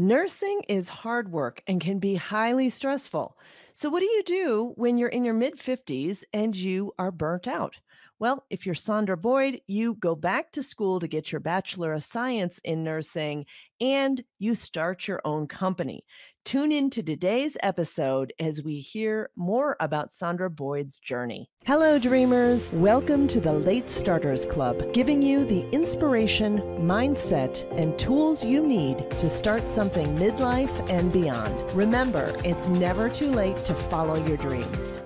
Nursing is hard work and can be highly stressful. So, what do you do when you're in your mid-50s and you are burnt out? Well, if you're Saundra Boyd, you go back to school to get your Bachelor of Science in nursing and you start your own company. Tune in to today's episode as we hear more about Saundra Boyd's journey. Hello, dreamers. Welcome to the Late Starters Club, giving you the inspiration, mindset, and tools you need to start something midlife and beyond. Remember, it's never too late to follow your dreams.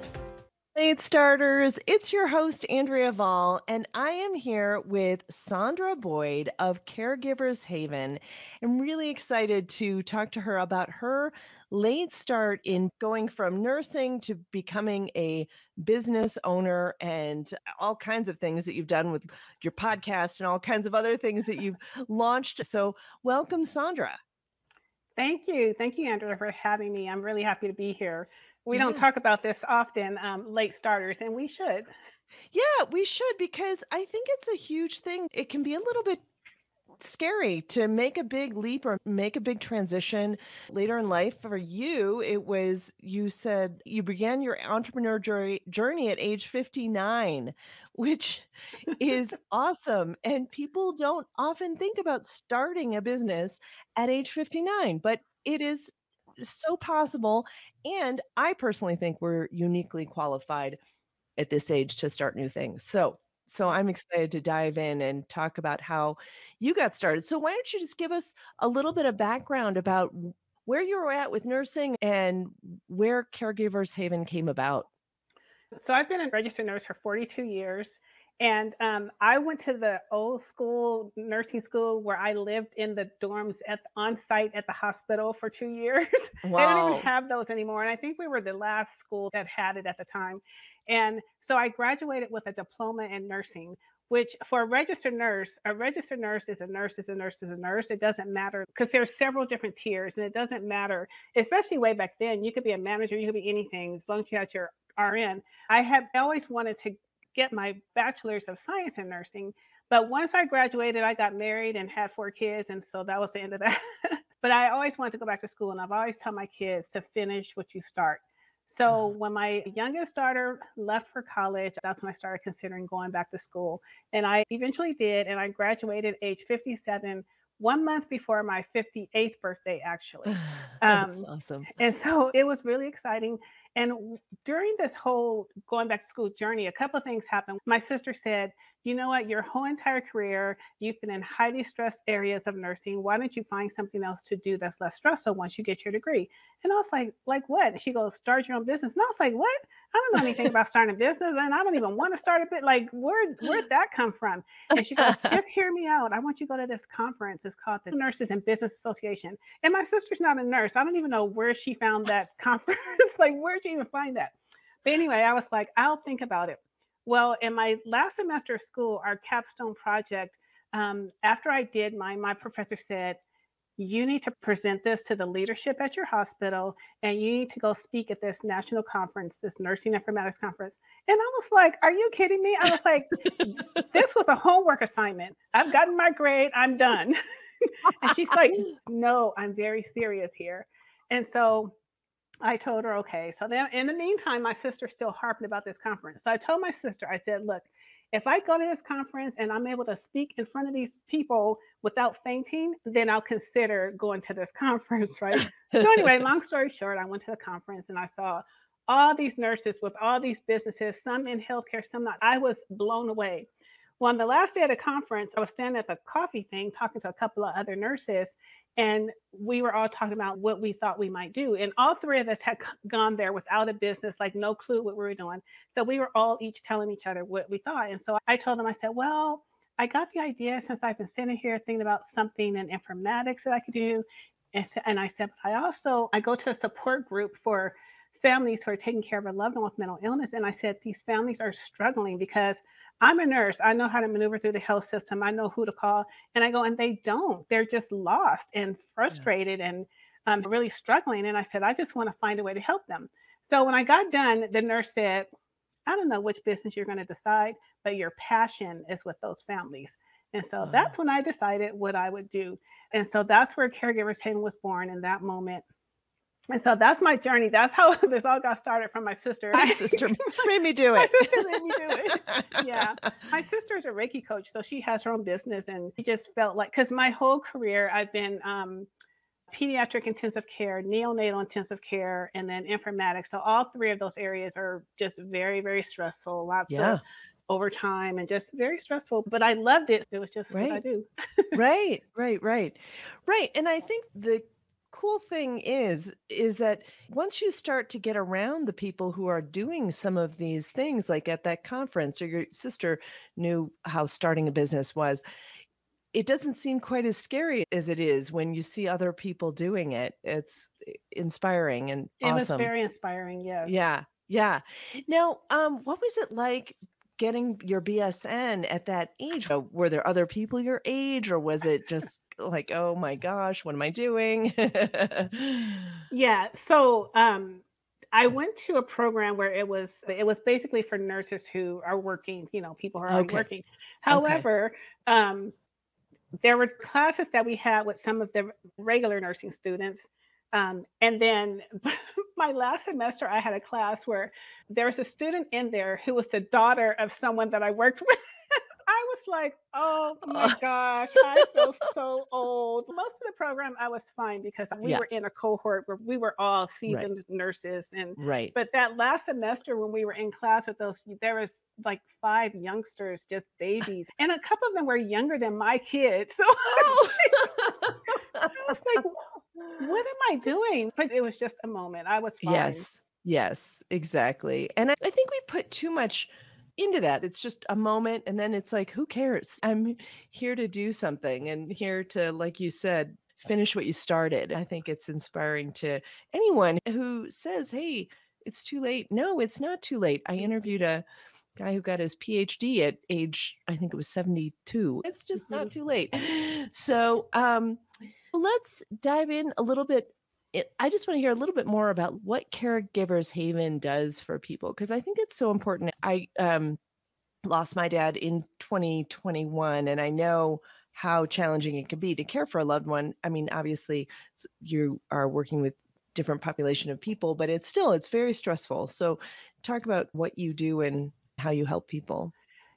Late Starters, it's your host, Andrea Vall, and I am here with Saundra Boyd of Caregivers Haven. I'm really excited to talk to her about her late start in going from nursing to becoming a business owner and all kinds of things that you've done with your podcast and all kinds of other things that you've launched. So, welcome, Saundra. Thank you. Thank you, Andrea, for having me. I'm really happy to be here. We don't Yeah. talk about this often, late starters, and we should. Yeah, we should because I think it's a huge thing. It can be a little bit scary to make a big leap or make a big transition later in life. For you, it was, you said you began your entrepreneur journey at age 59, which is awesome. And people don't often think about starting a business at age 59, but it is so possible. And I personally think we're uniquely qualified at this age to start new things. So I'm excited to dive in and talk about how you got started. So why don't you just give us a little bit of background about where you were at with nursing and where Caregivers Haven came about? So I've been a registered nurse for 42 years. And I went to the old school nursing school where I lived in the dorms on site at the hospital for 2 years. They don't even Wow. have those anymore. And I think we were the last school that had it at the time. And so I graduated with a diploma in nursing, which for a registered nurse is a nurse, is a nurse, is a nurse. It doesn't matter because there's several different tiers and it doesn't matter, especially way back then. You could be a manager, you could be anything as long as you had your RN. I have always wanted to get my bachelor's of science in nursing. But once I graduated, I got married and had 4 kids. And so that was the end of that. But I always wanted to go back to school. And I've always told my kids to finish what you start. So when my youngest daughter left for college, that's when I started considering going back to school. And I eventually did. And I graduated age 57, 1 month before my 58th birthday, actually. That's Um, awesome. and so it was really exciting. And during this whole going back to school journey, a couple of things happened. My sister said, you know what, your whole entire career, you've been in highly stressed areas of nursing. Why don't you find something else to do that's less stressful once you get your degree? And I was like what? And she goes, start your own business. And I was like, what? I don't know anything about starting a business, and I don't even want to start a bit. Like, where'd that come from? And she goes, just hear me out. I want you to go to this conference. It's called the Nurses and Business Association. And my sister's not a nurse. I don't even know where she found that conference. Like, where'd you even find that? But anyway, I was like, I'll think about it. Well, in my last semester of school, our capstone project, after I did mine, my professor said, you need to present this to the leadership at your hospital and you need to go speak at this national conference, this nursing informatics conference. And I was like, are you kidding me? I was like, this was a homework assignment. I've gotten my grade. I'm done. And she's like, no, I'm very serious here. And so I told her, okay. So then in the meantime, my sister's still harping about this conference. So I told my sister, I said, look, if I go to this conference and I'm able to speak in front of these people without fainting, then I'll consider going to this conference, right? So anyway, long story short, I went to the conference and I saw all these nurses with all these businesses, some in healthcare, some not. I was blown away. Well, on the last day of the conference, I was standing at the coffee thing talking to a couple of other nurses, and we were all talking about what we thought we might do. And all three of us had gone there without a business, like no clue what we were doing. So we were all each telling each other what we thought. And so I told them, I said, well, I got the idea since I've been sitting here thinking about something in informatics that I could do. And I said, but I go to a support group for families who are taking care of a loved one with mental illness. And I said, these families are struggling because I'm a nurse. I know how to maneuver through the health system. I know who to call. And I go, and they don't. They're just lost and Yeah. frustrated and really struggling. And I said, I just want to find a way to help them. So when I got done, the nurse said, I don't know which business you're going to decide, but your passion is with those families. And so Wow. that's when I decided what I would do. And so that's where Caregivers Haven was born in that moment. And so that's my journey. That's how this all got started from my sister. My sister made me do My it. sister made me do it. Yeah. My sister's a Reiki coach, so she has her own business. And she just felt like, because my whole career, I've been pediatric intensive care, neonatal intensive care, and then informatics. So all three of those areas are just very, very stressful, lots of Yeah. overtime and just very stressful. But I loved it. It was just what I Right. do. Right, right, right. Right, and I think the cool thing is that once you start to get around the people who are doing some of these things, like at that conference, or your sister knew how starting a business was, it doesn't seem quite as scary as it is when you see other people doing it. It's inspiring and It was awesome. very inspiring. Yes. Yeah, yeah. Now, what was it like getting your BSN at that age? Were there other people your age, or was it just like, "Oh my gosh, what am I doing?" Yeah. So I went to a program where it was basically for nurses who are working, people who are already Okay, working. okay. However, um, there were classes that we had with some of the regular nursing students. And then my last semester, I had a class where there was a student in there who was the daughter of someone that I worked with. I was like, "Oh my Uh, gosh, I feel so old." Most of the program I was fine because we yeah, were in a cohort where we were all right, seasoned nurses, and right. but that last semester when we were in class with those, there was like 5 youngsters, just babies, and a couple of them were younger than my kids. So Oh. I was like, "What am I doing?" But it was just a moment. I was fine. Yes, yes, exactly, and I think we put too much into that. It's just a moment, and then it's like, "Who cares? I'm here to do something and here to," like you said, "finish what you started." I think it's inspiring to anyone who says, "Hey, it's too late." No, it's not too late. I interviewed a guy who got his PhD at age, I think it was 72. It's just not Mhm. too late. So, let's dive in a little bit. I just want to hear a little bit more about what Caregivers Haven does for people because I think it's so important. I lost my dad in 2021, and I know how challenging it can be to care for a loved one. I mean, obviously, you are working with different population of people, but it's very stressful. So, talk about what you do and how you help people.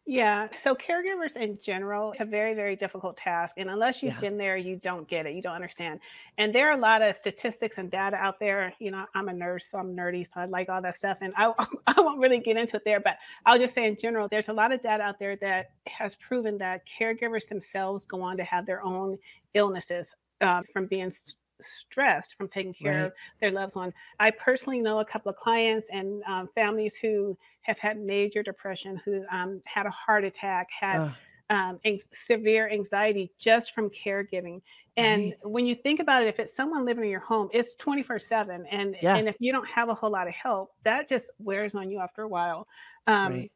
Yeah. So caregivers in general, it's a very, very difficult task. And unless you've Yeah. been there, you don't get it. You don't understand. And there are a lot of statistics and data out there. I'm a nurse, so I'm nerdy, so I like all that stuff. And I, I won't really get into it there, but I'll just say in general, there's a lot of data out there that has proven that caregivers themselves go on to have their own illnesses from being stressed from taking care of Right. their loved one. I personally know a couple of clients and families who have had major depression, who had a heart attack, had Uh, severe anxiety just from caregiving. And right. when you think about it, if it's someone living in your home, it's 24/7. And Yeah. if you don't have a whole lot of help, that just wears on you after a while. Um, Right.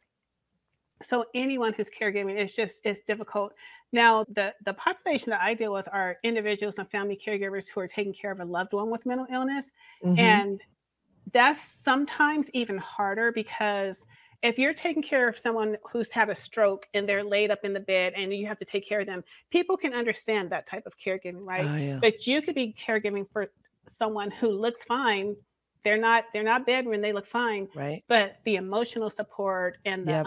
so anyone who's caregiving, it's difficult. Now, the population that I deal with are individuals and family caregivers who are taking care of a loved one with mental illness. Mhm. And that's sometimes even harder because if you're taking care of someone who's had a stroke and they're laid up in the bed and you have to take care of them, people can understand that type of caregiving, right? Oh, yeah. But you could be caregiving for someone who looks fine. They're not bedridden, they look fine, Right. but the emotional support and the Yep.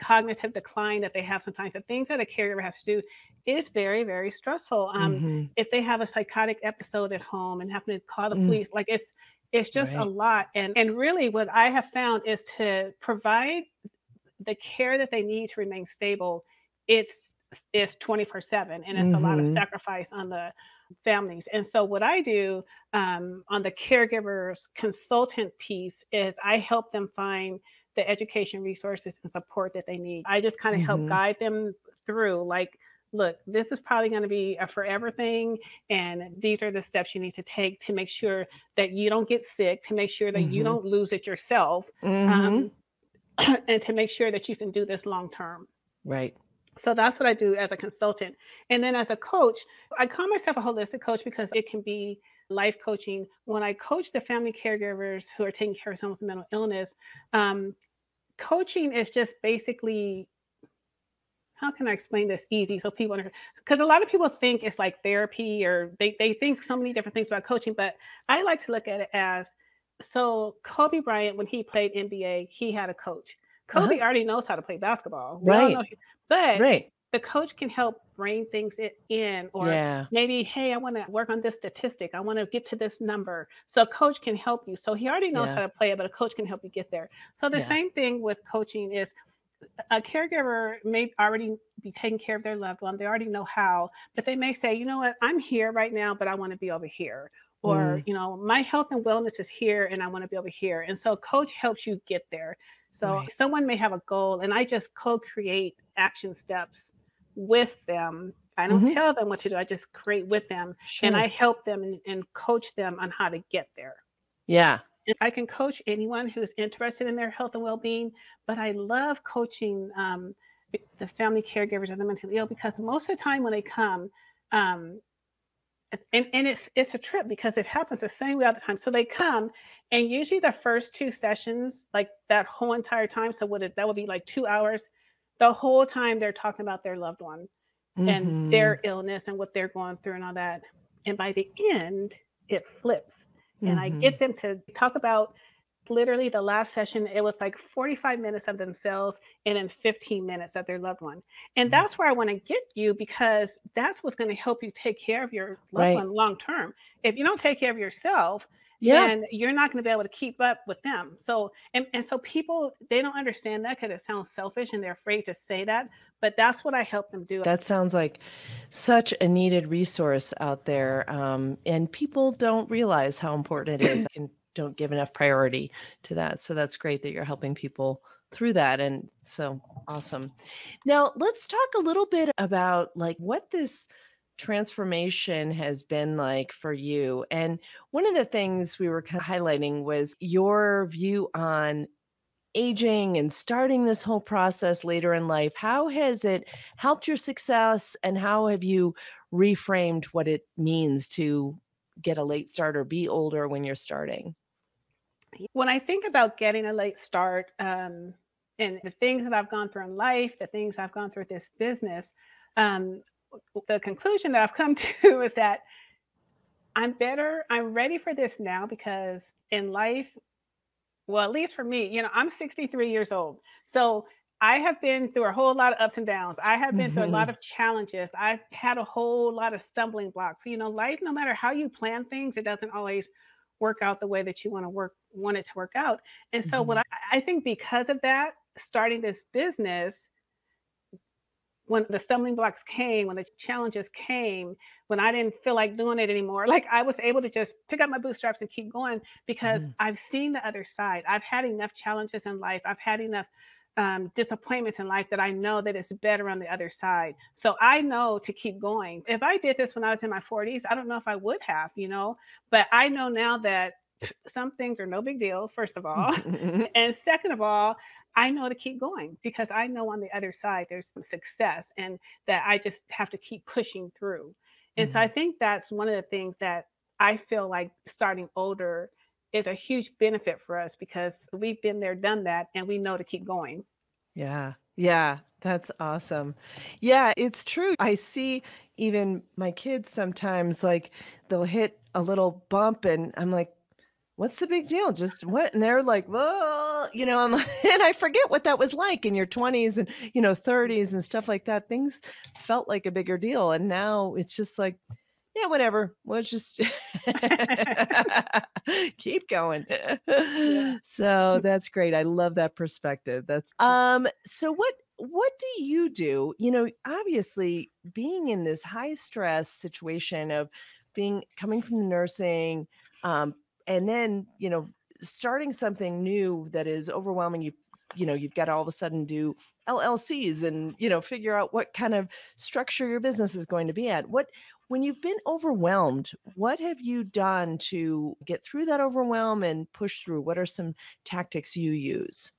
cognitive decline that they have sometimes, the things that a caregiver has to do is very, very stressful. Mhm. If they have a psychotic episode at home and having to call the Mm. police, like it's just a Right. lot. And really what I have found is to provide the care that they need to remain stable. It's 24/7, and it's a lot of Mhm. sacrifice on the families. And so what I do on the caregivers consultant piece is I help them find the education resources and support that they need. I just kind of help Mhm. guide them through, like, look, this is probably going to be a forever thing, and these are the steps you need to take to make sure that you don't get sick, to make sure that you Mhm. don't lose it yourself, Mhm. um, and to make sure that you can do this long term. Right. So that's what I do as a consultant. And then as a coach, I call myself a holistic coach because it can be life coaching. When I coach the family caregivers who are taking care of someone with mental illness, um, coaching is just basically how can I explain this easy so people understand? Because a lot of people think it's like therapy, or they think so many different things about coaching, but I like to look at it as, so Kobe Bryant, when he played NBA, he had a coach. Uh-huh. Kobe already knows how to play basketball. We all know, Right. but Right. the coach can help bring things in, or Yeah. maybe, hey, I want to work on this statistic. I want to get to this number. So a coach can help you. So he already knows Yeah. how to play it, but a coach can help you get there. So the Yeah. same thing with coaching is, a caregiver may already be taking care of their loved one. They already know how, but they may say, you know what, I'm here right now, but I want to be over here. Or, Mm. my health and wellness is here and I want to be over here. And so coach helps you get there. So Right. someone may have a goal and I just co-create action steps with them. I don't Mhm. tell them what to do. I just create with them and I Sure. help them and coach them on how to get there. Yeah. And I can coach anyone who's interested in their health and well-being, but I love coaching the family caregivers of the mentally ill, because most of the time when they come, um, and it's a trip because it happens the same way all the time. So they come, and usually the first two sessions, like that whole entire time, so that would be like 2 hours. The whole time they're talking about their loved one and Mhm. their illness and what they're going through and all that. And by the end, it flips. And I Mhm. get them to talk about, literally the last session, it was like 45 minutes of themselves and then 15 minutes of their loved one. And Mm. that's where I want to get you, because that's what's going to help you take care of your loved Right. one long term. If you don't take care of yourself, Yeah. then you're not going to be able to keep up with them. So, and so people, they don't understand that because it sounds selfish and they're afraid to say that. But that's what I help them do. That sounds like such a needed resource out there, and people don't realize how important it is and don't give enough priority to that. So that's great that you're helping people through that, and so awesome. Now, let's talk a little bit about like what this transformation has been like for you. And one of the things we were kind of highlighting was your view on aging and starting this whole process later in life. How has it helped your success, and how have you reframed what it means to get a late start or be older when you're starting? When I think about getting a late start, and the things that I've gone through in life, the things I've gone through with this business, um, the conclusion that I've come to is that I'm better. I'm ready for this now, because in life, well, at least for me, I'm 63 years old. So I have been through a whole lot of ups and downs. I have been through a lot Mhm. of challenges. I've had a whole lot of stumbling blocks. Life, no matter how you plan things, it doesn't always work out the way that you want it to work out. And so what Mhm. I think, because of that, starting this business, when the stumbling blocks came, when the challenges came, when I didn't feel like doing it anymore, like, I was able to just pick up my bootstraps and keep going, because Mhm. I've seen the other side. I've had enough challenges in life. I've had enough disappointments in life that I know that it's better on the other side. So I know to keep going. If I did this when I was in my 40s, I don't know if I would have, but I know now that some things are no big deal, first of all. Mhm. And second of all, I know to keep going, because I know on the other side there's some success, and that I just have to keep pushing through. And so I Mhm. think that's one of the things that I feel like starting older is a huge benefit for us, because we've been there, done that, and we know to keep going. Yeah. Yeah, that's awesome. Yeah, it's true. I see even my kids sometimes, like, they'll hit a little bump and I'm like, "What's the big deal? Just what?" And they're like, "Well," I'm like, and I forget what that was like in your 20s and, 30s and stuff like that. Things felt like a bigger deal, and now it's just like, "Yeah, whatever. We'll just keep going." Yeah. So, that's great. I love that perspective. So what do you do? Obviously, being in this high stress situation of being coming from nursing, um, and then, starting something new that is overwhelming you. You've got to all of a sudden do LLCs and, figure out what kind of structure your business is going to be at. When you've been overwhelmed, what have you done to get through that overwhelm and push through? What are some tactics you use?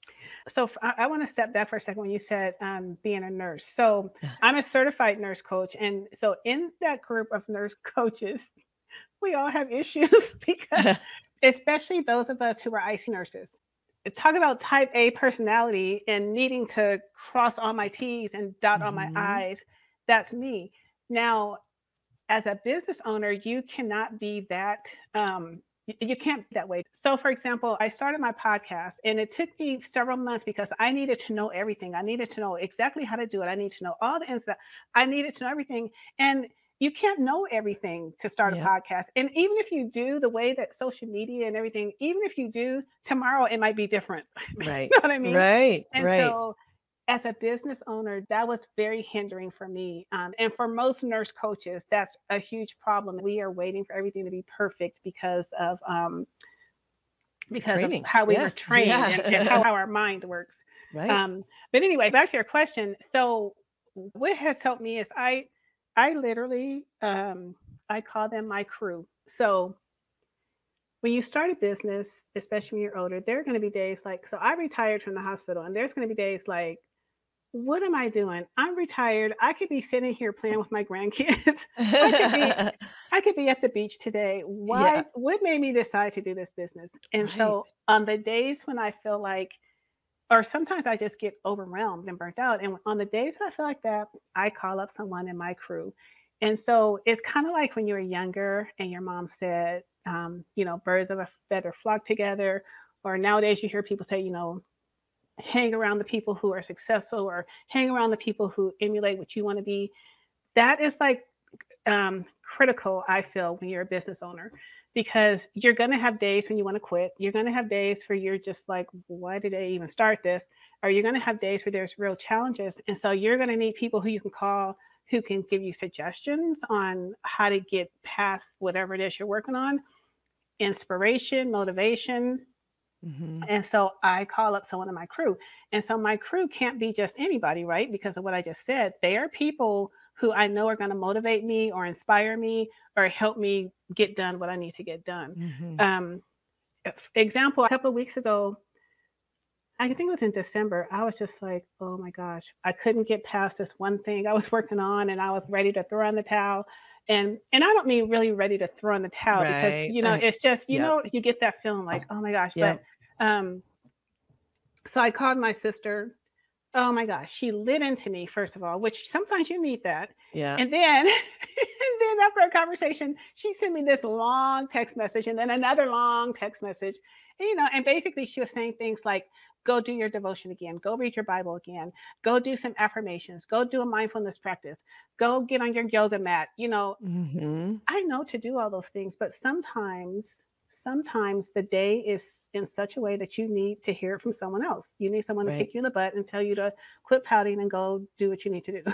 So I want to step back for a second when you said being a nurse. So I'm a certified nurse coach. And so in that group of nurse coaches, we all have issues because, especially those of us who are IC nurses. talk about type A personality and needing to cross all my T's and dot all my Mhm. I's. That's me. Now, as a business owner, you cannot be that. You can't be that way. So, for example, I started my podcast and it took me several months because I needed to know everything. I needed to know exactly how to do it. I need to know all the ins. I needed to know everything. And you can't know everything to start a Yep. podcast. And even if you do, the way that social media and everything, even if you do, tomorrow it might be different. Right. You know what I mean? Right. And Right. so as a business owner, that was very hindering for me. And for most nurse coaches, that's a huge problem. We are waiting for everything to be perfect because of Training. how we were Yeah. trained and Yeah. how our mind works. Right. But anyway, back to your question. So what has helped me is I literally I call them my crew. So when you start a business, especially when you're older, there are going to be days like, so I retired from the hospital, and there's going to be days like, what am I doing? I'm retired. I could be sitting here playing with my grandkids. I could be I could be at the beach today. Yeah. Why what made me decide to do this business? And Right. so on the days when I feel like or sometimes I just get overwhelmed and burnt out. And on the days I feel like that, I call up someone in my crew. And so it's kind of like when you were younger and your mom said, birds of a feather flock together. Or nowadays you hear people say, hang around the people who are successful or hang around the people who emulate what you want to be. That is like critical, I feel, when you're a business owner, because you're going to have days when you want to quit. You're going to have days where you're just like, why did I even start this? Or you're going to have days where there's real challenges. And so you're going to need people who you can call who can give you suggestions on how to get past whatever it is you're working on, inspiration, motivation, Mhm. and so I call up someone in my crew. And so my crew can't be just anybody, right? Because of what I just said. They are people who I know are going to motivate me or inspire me or help me get done what I need to get done. Mhm. Um, example, a couple of weeks ago, I think it was in December, I was just like, oh my gosh, I couldn't get past this one thing I was working on and I was ready to throw in the towel. And I don't mean really ready to throw in the towel because, Right. it's just, Yep. you get that feeling like, oh my gosh. But Yep. um, so I called my sister. Oh my gosh, she lit into me first of all, which sometimes you need that. Yeah. And then and then after a conversation, she sent me this long text message and then another long text message. And basically she was saying things like, go do your devotion again, go read your Bible again, go do some affirmations, go do a mindfulness practice, go get on your yoga mat. Mhm. I know to do all those things, but sometimes the day is in such a way that you need to hear it from someone else. You need someone to Right. kick you in the butt and tell you to quit pouting and go do what you need to do.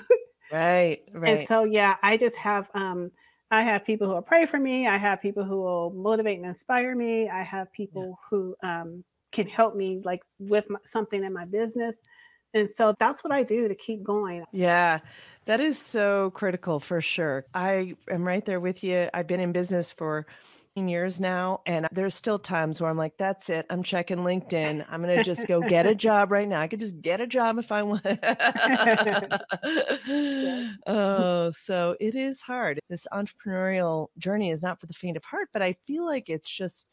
Right. And Right. so yeah, I have people who will pray for me. I have people who will motivate and inspire me. I have Yeah. people who can help me like with something in my business. And so that's what I do to keep going. Yeah, that is so critical for sure. I am right there with you. I've been in business for years now, and there's still times where I'm like, that's it. I'm checking LinkedIn. I'm going to just go get a job right now. I could just get a job if I want. Yes. Oh, so it is hard. This entrepreneurial journey is not for the faint of heart, but I feel like it's just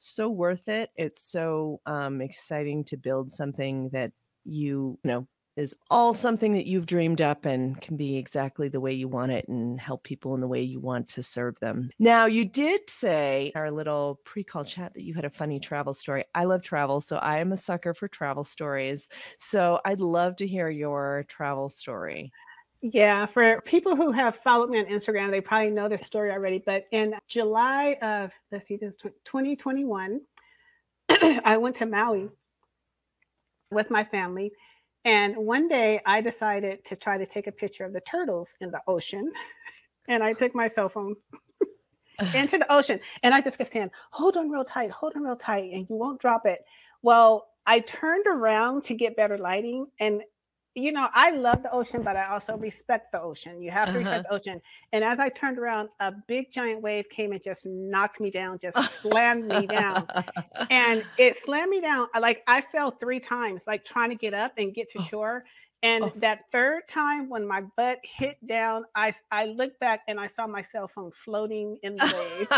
so worth it. It's so exciting to build something that you know is all something that you've dreamed up and can be exactly the way you want it and help people in the way you want to serve them. Now, you did say in our little pre-call chat that you had a funny travel story. I love travel, so I am a sucker for travel stories. So I'd love to hear your travel story. Yeah, for people who have followed me on Instagram, they probably know this story already. But in July of, let's see, this 2021, I went to Maui with my family. And one day I decided to try to take a picture of the turtles in the ocean. And I took my cell phone into the ocean. And I just kept saying, hold on real tight, and you won't drop it. Well, I turned around to get better lighting. And, I love the ocean, but I also respect the ocean. You have to Uh-huh. respect the ocean. And as I turned around, a big giant wave came and just knocked me down, just slammed me down. And it slammed me down. I fell 3 times, like trying to get up and get to Oh, shore. And oh. that third time when my butt hit down, I looked back and I saw my cell phone floating in the waves.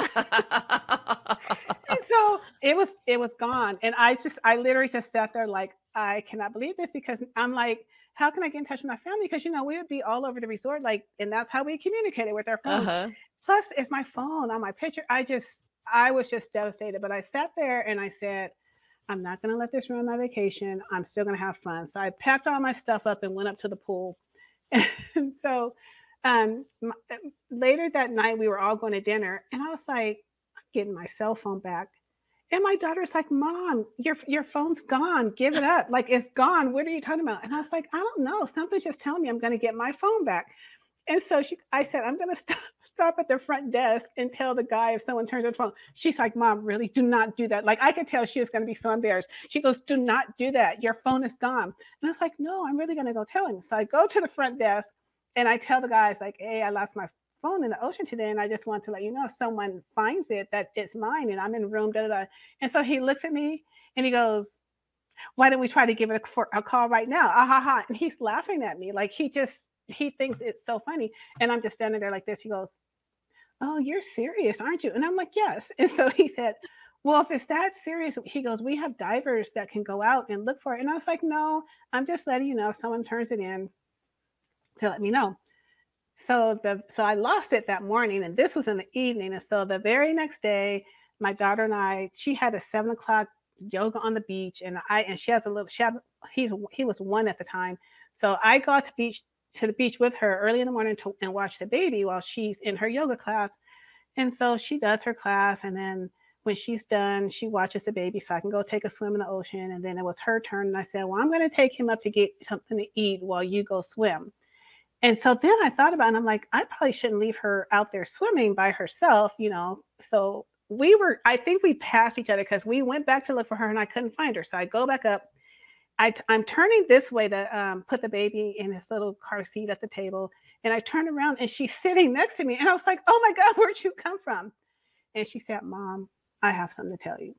And so it was gone. And I literally just sat there like, I cannot believe this, because I'm like, how can I get in touch with my family? Because we would be all over the resort, like, and that's how we communicated with our phones. Uh-huh. Plus, it's my phone on my picture. I was just devastated. But I sat there and I said, I'm not gonna let this ruin my vacation. I'm still gonna have fun. So I packed all my stuff up and went up to the pool. And so later that night, we were all going to dinner, and I was like, I'm getting my cell phone back. And my daughter's like, Mom, your phone's gone. Give it up. Like, it's gone. What are you talking about? And I was like, I don't know. Something's just telling me I'm going to get my phone back. And so I said, I'm going to stop at the front desk and tell the guy if someone turns their phone. She's like, Mom, really? Do not do that. Like, I could tell she was going to be so embarrassed. She goes, do not do that. Your phone is gone. And I was like, no, I'm really going to go tell him. So I go to the front desk and I tell the guys, like, hey, I lost my phone in the ocean today. And I just want to let you know, if someone finds it, that it's mine and I'm in room, da, da, da. And so he looks at me and he goes, why don't we try to give it a call right now? Ah, ha, ha. And he's laughing at me. Like, he thinks it's so funny. And I'm just standing there like this. He goes, oh, you're serious, aren't you? And I'm like, yes. And so he said, well, if it's that serious, he goes, we have divers that can go out and look for it. And I was like, no, I'm just letting you know, if someone turns it in, to let me know. So I lost it that morning, and this was in the evening. And so the very next day, my daughter and she had a 7 o'clock yoga on the beach, and she has a little, he was one at the time. So I got to the beach with her early in the morning and watch the baby while she's in her yoga class. And so she does her class, and then when she's done, she watches the baby so I can go take a swim in the ocean. And then it was her turn, and I said, well, I'm going to take him up to get something to eat while you go swim. And so then I thought about it, and I'm like, I probably shouldn't leave her out there swimming by herself, So I think we passed each other because we went back to look for her and I couldn't find her. So I go back up. I'm turning this way to put the baby in his little car seat at the table. And I turn around and she's sitting next to me. And I was like, oh my God, where'd you come from? And she said, Mom, I have something to tell you.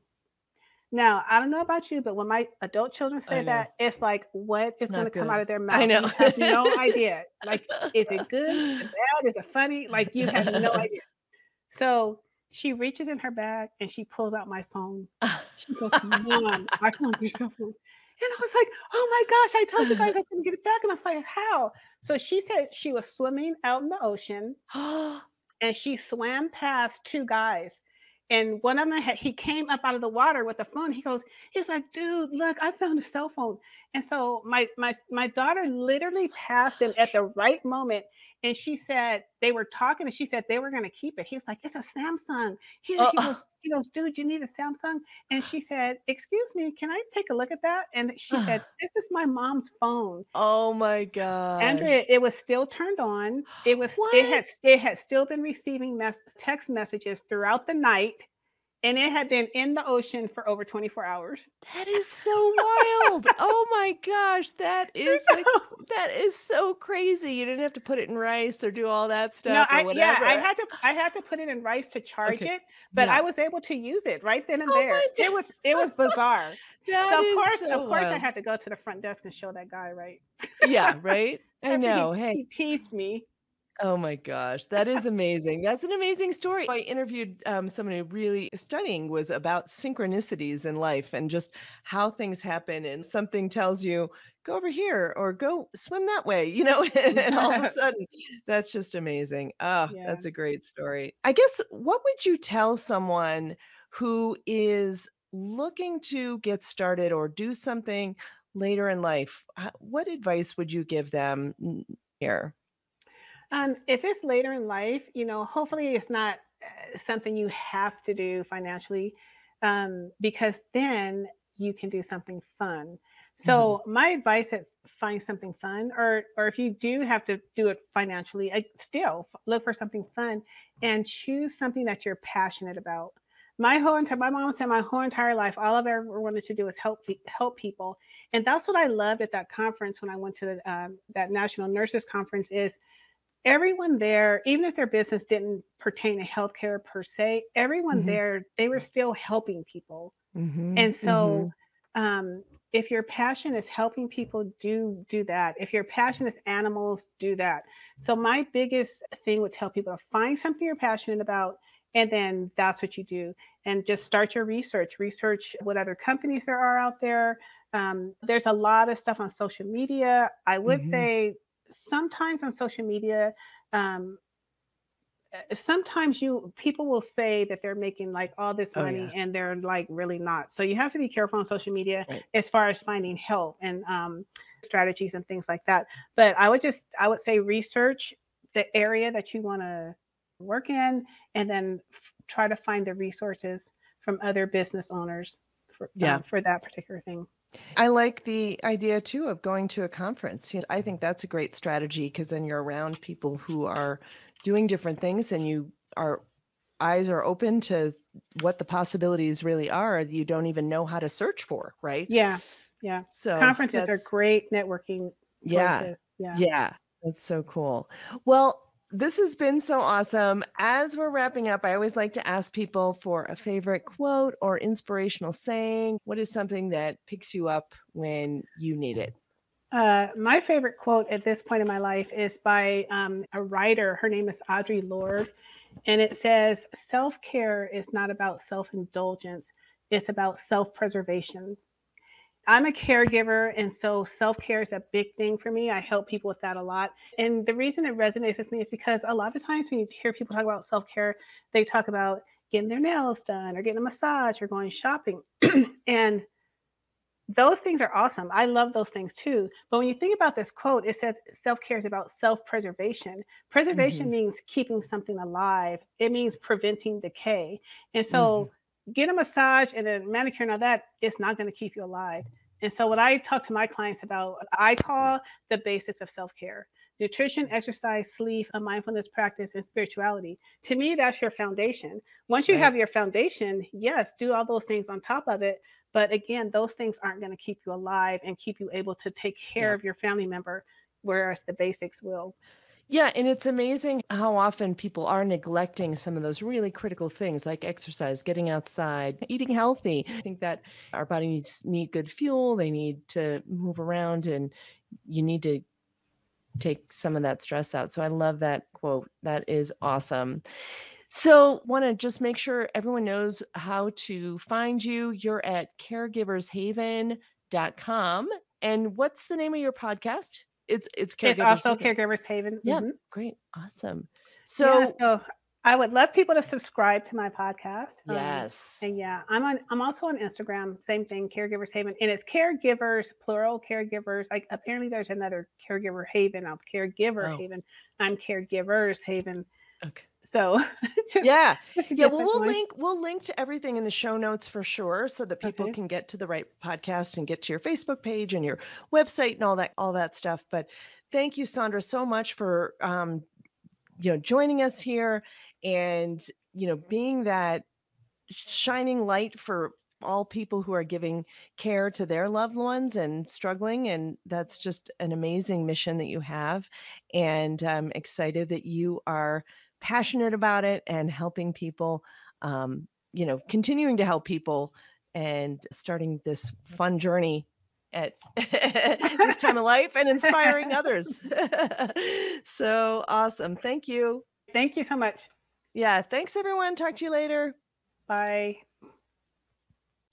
Now, I don't know about you, but when my adult children I say know. that, it's like, what It's is going not to come out good. of their I mouth? know. You have no idea. Like, is it good? Is it bad? Is it funny? Like, you have no idea. So she reaches in her bag and she pulls out my phone. She goes, Mom, I found your cell phone. And I was like, oh my gosh, I told you guys I was going to get it back. And I was like, how? So she said she was swimming out in the ocean and she swam past two guys. And one of them he came up out of the water with the phone. He was like, dude, look, I found a cell phone. And so my daughter literally passed him at Gosh. the right moment. And she said they were talking and she said they were gonna keep it. He's like, it's a Samsung. Here, Oh, he goes, dude, you need a Samsung? And she said, excuse me, can I take a look at that? And she said, this is my mom's phone. oh my gosh. Andrea, it was still turned on. What? It had still been receiving text messages throughout the night, and it had been in the ocean for over 24 hours. That is so wild. Oh my gosh, that is so crazy. You didn't have to put it in rice or do all that No, stuff or whatever. I had to put it in rice to charge Okay. it, but I Yeah. was able to use it right then and Oh there. my It was bizarre. That So is of so course I wild. had to go to the front desk and show that guy, right? Yeah, right? I After know. Hey. he teased me. Oh my gosh, that is amazing. That's an amazing story. I interviewed someone who really studying was about synchronicities in life and just how things happen, and something tells you go over here or go swim that way, and all of a sudden that's just amazing. Oh, Yeah. that's a great story. I guess what would you tell someone who is looking to get started or do something later in life? What advice would you give them here? If it's later in life, hopefully it's not something you have to do financially, because then you can do something fun. Mhm. So my advice is find something fun, or if you do have to do it financially, still look for something fun and choose something that you're passionate about. My mom said my whole entire life, all I've ever wanted to do is help people, and that's what I loved at that conference when I went to that National Nurses Conference is everyone there, even if their business didn't pertain to healthcare per se, everyone Mhm. there, they were still helping people. Mhm, And so, mhm. if your passion is helping people, do that. If your passion is animals, do that. So my biggest thing would tell people to find something you're passionate about And then that's what you do. And just start your research. Research what other companies there are out there. There's a lot of stuff on social media. I would Hmm. say sometimes on social media, um, sometimes you people will say that they're making like all this Oh, money yeah. and they're like really not. So you have to be careful on social media Right. as far as finding help and strategies and things like that. But I would say research the area that you want to work in, and then try to find the resources from other business owners Yeah. for that particular thing. I like the idea too of going to a conference. I think that's a great strategy because then you're around people who are doing different things and you are eyes are open to what the possibilities really are. You don't even know how to search for, right? Yeah, yeah. So Conferences are that's great networking yeah. places. Yeah. Yeah. That's so cool. Well, this has been so awesome. As we're wrapping up, I always like to ask people for a favorite quote or inspirational saying. What is something that picks you up when you need it? My favorite quote at this point in my life is by a writer. Her name is Audre Lorde. And it says, self care is not about self indulgence, it's about self preservation. I'm a caregiver, and so self care is a big thing for me. I help people with that a lot. And the reason it resonates with me is because a lot of times when you hear people talk about self care, they talk about getting their nails done or getting a massage or going shopping. And those things are awesome. I love those things too. But when you think about this quote, it says self care is about self preservation. Preservation Mhm. means keeping something alive, it means preventing decay. And Mhm. so, get a massage and a manicure and all that, it's not going to keep you alive. And so, what I talk to my clients about, I call the basics of self care: nutrition, exercise, sleep, a mindfulness practice, and spirituality. To me, that's your foundation. Once you Right. have your foundation, yes, do all those things on top of it, but again, those things aren't going to keep you alive and keep you able to take care Yeah. of your family member, whereas the basics will. Yeah, and it's amazing how often people are neglecting some of those really critical things like exercise, getting outside, eating healthy. I think that our body need good fuel, they need to move around and you need to take some of that stress out. So I love that quote. That is awesome. So, want to just make sure everyone knows how to find you. You're at caregivershaven.com. And what's the name of your podcast? It's It's Caregivers also Haven. Caregivers Haven. Yeah, great. Awesome. Yeah, So, so I would love people to subscribe to my podcast. yes. And yeah, I'm also on Instagram. Same thing, Caregivers Haven, and it's caregivers plural caregivers. Like apparently there's another Caregiver Haven. I'm Caregiver Oh, Haven. I'm Caregivers Haven. okay. So just Yeah. just to Yeah, get well, that going. we'll link to everything in the show notes for sure so that people Okay. can get to the right podcast and get to your Facebook page and your website and all that stuff. But thank you, Sandra, so much for joining us here and being that shining light for all people who are giving care to their loved ones and struggling. And that's just an amazing mission that you have. And I'm excited that you are passionate about it and helping people, continuing to help people and starting this fun journey at this time of life and inspiring others. So awesome. Thank you. Thank you so much. Yeah. Thanks, everyone. Talk to you later. Bye.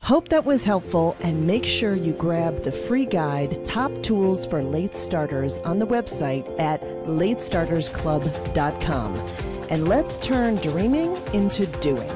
Hope that was helpful, and make sure you grab the free guide, Top Tools for Late Starters, on the website at latestartersclub.com. And let's turn dreaming into doing.